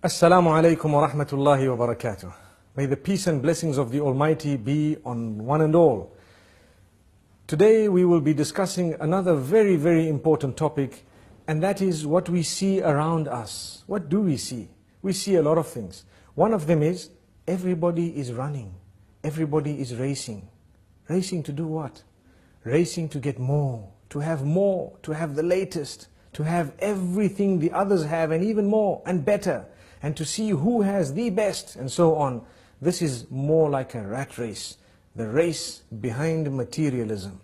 Assalamu alaikum wa rahmatullahi wa barakatuh. May the peace and blessings of the Almighty be on one and all. Today we will be discussing another very, very important topic, and that is what we see around us. What do we see? We see a lot of things. One of them is everybody is running. Everybody is racing. Racing to do what? Racing to get more, to have the latest, to have everything the others have and even more and better, and to see who has the best and so on. This is more like a rat race, the race behind materialism.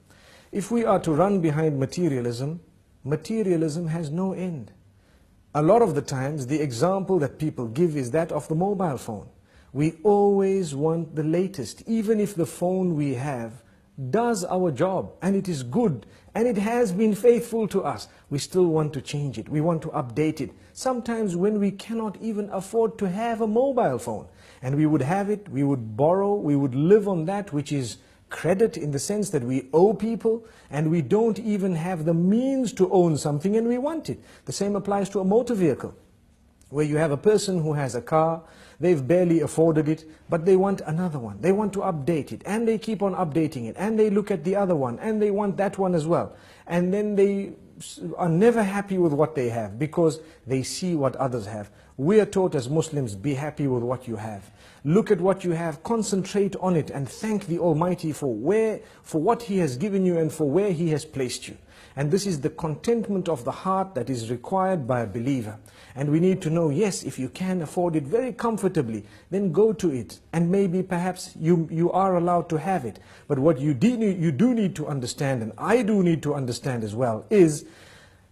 If we are to run behind materialism, materialism has no end. A lot of the times the example that people give is that of the mobile phone. We always want the latest, even if the phone we have does our job and it is good and it has been faithful to us. We still want to change it. We want to update it. Sometimes when we cannot even afford to have a mobile phone, and we would have it, we would borrow, we would live on that which is credit, in the sense that we owe people and we don't even have the means to own something and we want it. The same applies to a motor vehicle, where you have a person who has a car, they've barely afforded it, but they want another one. They want to update it, and they keep on updating it, and they look at the other one, and they want that one as well. And then they are never happy with what they have, because they see what others have. We are taught as Muslims, be happy with what you have. Look at what you have, concentrate on it, and thank the Almighty for what He has given you and for where He has placed you. And this is the contentment of the heart that is required by a believer. And we need to know, yes, if you can afford it very comfortably, then go to it. And maybe perhaps you are allowed to have it. But what you do need to understand, and I do need to understand as well, is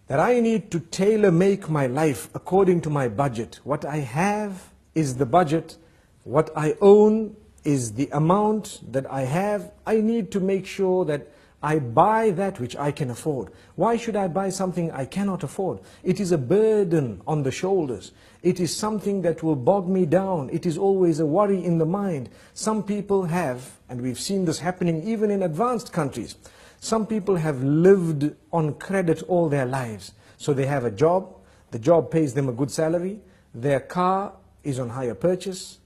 that I need to tailor-make my life according to my budget. What I have is the budget. What I own is the amount that I have. I need to make sure that I buy that which I can afford. Why should I buy something I cannot afford? It is a burden on the shoulders. It is something that will bog me down. It is always a worry in the mind. Some people have, and we've seen this happening even in advanced countries, some people have lived on credit all their lives. So they have a job, the job pays them a good salary, their car is on hire purchase,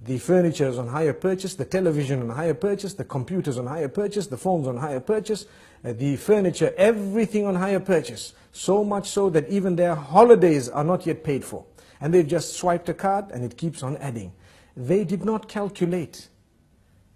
the furniture is on hire purchase, the television on hire purchase, the computers on hire purchase, the phones on hire purchase, the furniture, everything on hire purchase. So much so that even their holidays are not yet paid for. And they've just swiped a card and it keeps on adding. They did not calculate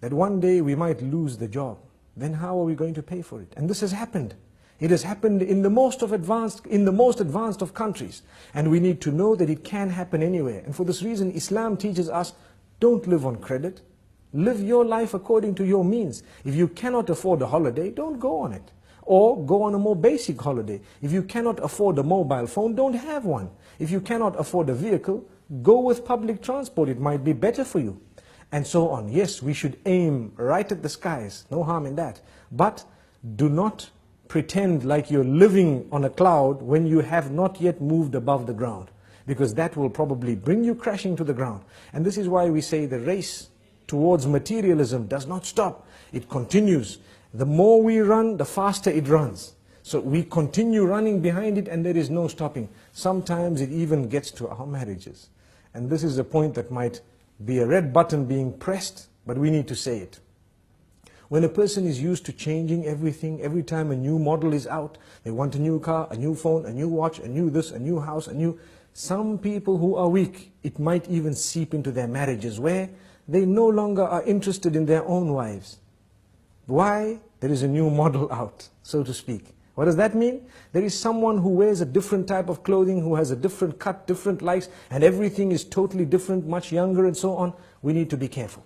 that one day we might lose the job. Then how are we going to pay for it? And this has happened. It has happened in the most advanced of countries. And we need to know that it can happen anywhere. And for this reason, Islam teaches us, don't live on credit. Live your life according to your means. If you cannot afford a holiday, don't go on it. Or go on a more basic holiday. If you cannot afford a mobile phone, don't have one. If you cannot afford a vehicle, go with public transport. It might be better for you. And so on. Yes, we should aim right at the skies. No harm in that. But do not pretend like you're living on a cloud when you have not yet moved above the ground. Because that will probably bring you crashing to the ground. And this is why we say the race towards materialism does not stop. It continues. The more we run, the faster it runs. So we continue running behind it and there is no stopping. Sometimes it even gets to our marriages. And this is a point that might be a red button being pressed, but we need to say it. When a person is used to changing everything, every time a new model is out, they want a new car, a new phone, a new watch, a new this, a new house, a new... Some people who are weak, it might even seep into their marriages where they no longer are interested in their own wives. Why? There is a new model out, so to speak. What does that mean? There is someone who wears a different type of clothing, who has a different cut, different likes, and everything is totally different, much younger and so on. We need to be careful.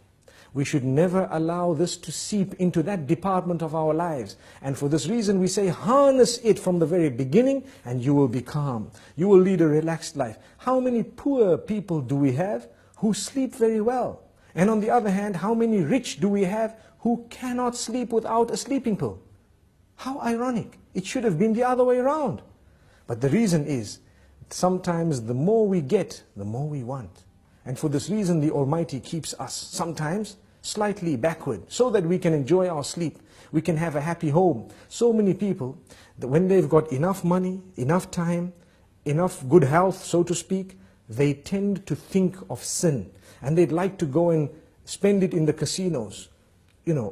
We should never allow this to seep into that department of our lives. And for this reason we say, harness it from the very beginning and you will be calm. You will lead a relaxed life. How many poor people do we have who sleep very well? And on the other hand, how many rich do we have who cannot sleep without a sleeping pill? How ironic. It should have been the other way around. But the reason is, sometimes the more we get, the more we want. And for this reason, the Almighty keeps us sometimes slightly backward, so that we can enjoy our sleep. We can have a happy home. So many people, that when they've got enough money, enough time, enough good health, so to speak, they tend to think of sin, and they'd like to go and spend it in the casinos,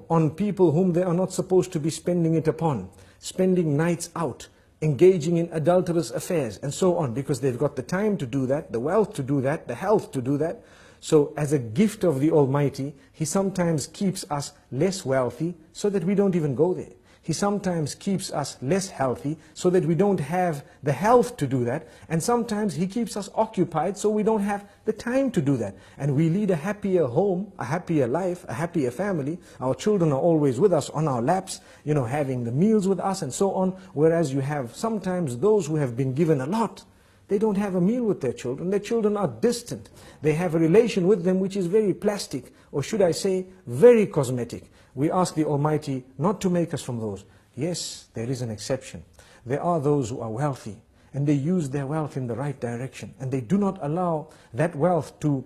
on people whom they are not supposed to be spending it upon, spending nights out, engaging in adulterous affairs, and so on, because they've got the time to do that, the wealth to do that, the health to do that. So as a gift of the Almighty, He sometimes keeps us less wealthy so that we don't even go there. He sometimes keeps us less healthy so that we don't have the health to do that. And sometimes He keeps us occupied so we don't have the time to do that. And we lead a happier home, a happier life, a happier family. Our children are always with us on our laps, having the meals with us and so on. Whereas you have sometimes those who have been given a lot, they don't have a meal with their children. Their children are distant. They have a relation with them which is very plastic, or should I say, very cosmetic. We ask the Almighty not to make us from those. Yes, there is an exception. There are those who are wealthy, and they use their wealth in the right direction, and they do not allow that wealth to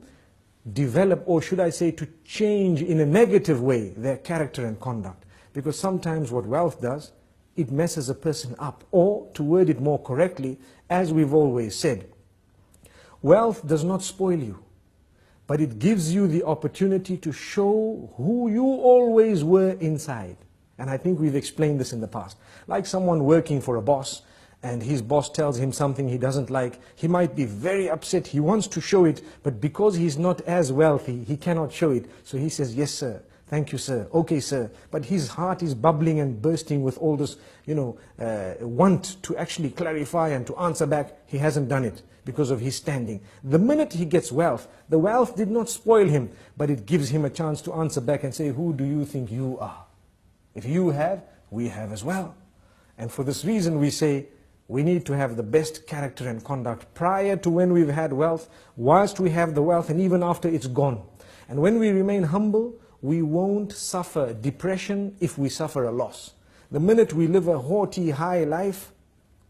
develop, or should I say, to change in a negative way their character and conduct. Because sometimes what wealth does, it messes a person up. Or, to word it more correctly, as we've always said, wealth does not spoil you, but it gives you the opportunity to show who you always were inside. And I think we've explained this in the past. Like someone working for a boss, and his boss tells him something he doesn't like, he might be very upset, he wants to show it, but because he's not as wealthy, he cannot show it. So he says, yes sir, thank you sir, okay sir. But his heart is bubbling and bursting with all this, want to actually clarify and to answer back. He hasn't done it because of his standing. The minute he gets wealth, the wealth did not spoil him, but it gives him a chance to answer back and say, who do you think you are? If you have, we have as well. And for this reason we say, we need to have the best character and conduct prior to when we've had wealth, whilst we have the wealth, and even after it's gone. And when we remain humble, we won't suffer depression if we suffer a loss. The minute we live a haughty, high life,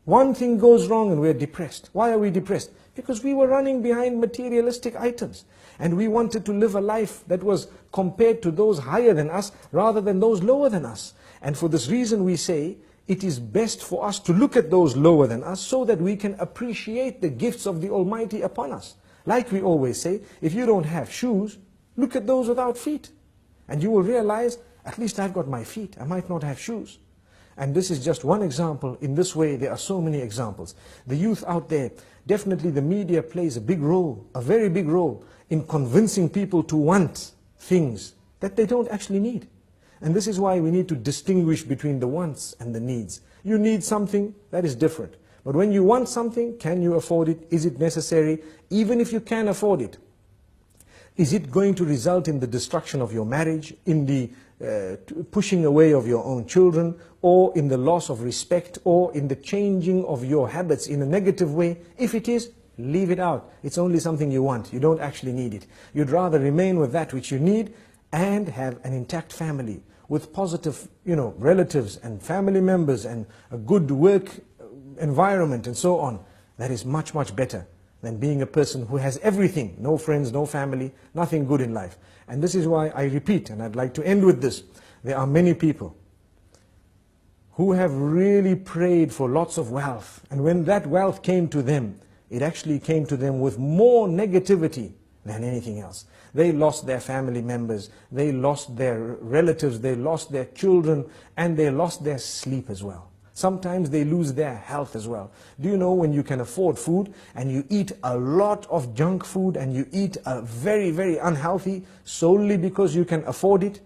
one thing goes wrong and we're depressed. Why are we depressed? Because we were running behind materialistic items. And we wanted to live a life that was compared to those higher than us, rather than those lower than us. And for this reason we say, it is best for us to look at those lower than us, so that we can appreciate the gifts of the Almighty upon us. Like we always say, if you don't have shoes, look at those without feet. And you will realize, at least I've got my feet, I might not have shoes. And this is just one example. In this way, there are so many examples. The youth out there, definitely the media plays a big role, a very big role, in convincing people to want things that they don't actually need. And this is why we need to distinguish between the wants and the needs. You need something, that is different. But when you want something, can you afford it? Is it necessary? Even if you can afford it, is it going to result in the destruction of your marriage, in the pushing away of your own children, or in the loss of respect, or in the changing of your habits in a negative way? If it is, leave it out. It's only something you want. You don't actually need it. You'd rather remain with that which you need and have an intact family with positive, relatives and family members and a good work environment and so on. That is much, much better than being a person who has everything, no friends, no family, nothing good in life. And this is why I repeat, and I'd like to end with this, there are many people who have really prayed for lots of wealth, and when that wealth came to them, it actually came to them with more negativity than anything else. They lost their family members, they lost their relatives, they lost their children, and they lost their sleep as well. Sometimes they lose their health as well. Do you know, when you can afford food and you eat a lot of junk food and you eat a very, very unhealthy solely because you can afford it?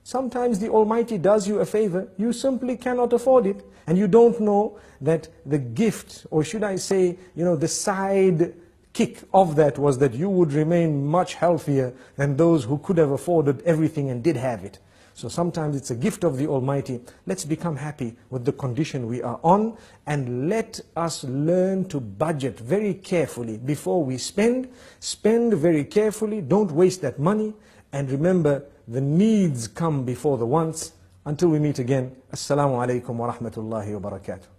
Sometimes the Almighty does you a favor, you simply cannot afford it, and you don't know that the gift, or should I say, the side kick of that was that you would remain much healthier than those who could have afforded everything and did have it. So sometimes it's a gift of the Almighty. Let's become happy with the condition we are on, and let us learn to budget very carefully before we spend. Spend very carefully, don't waste that money, and remember, the needs come before the wants. Until we meet again, Assalamu alaikum wa rahmatullahi wa barakatuh.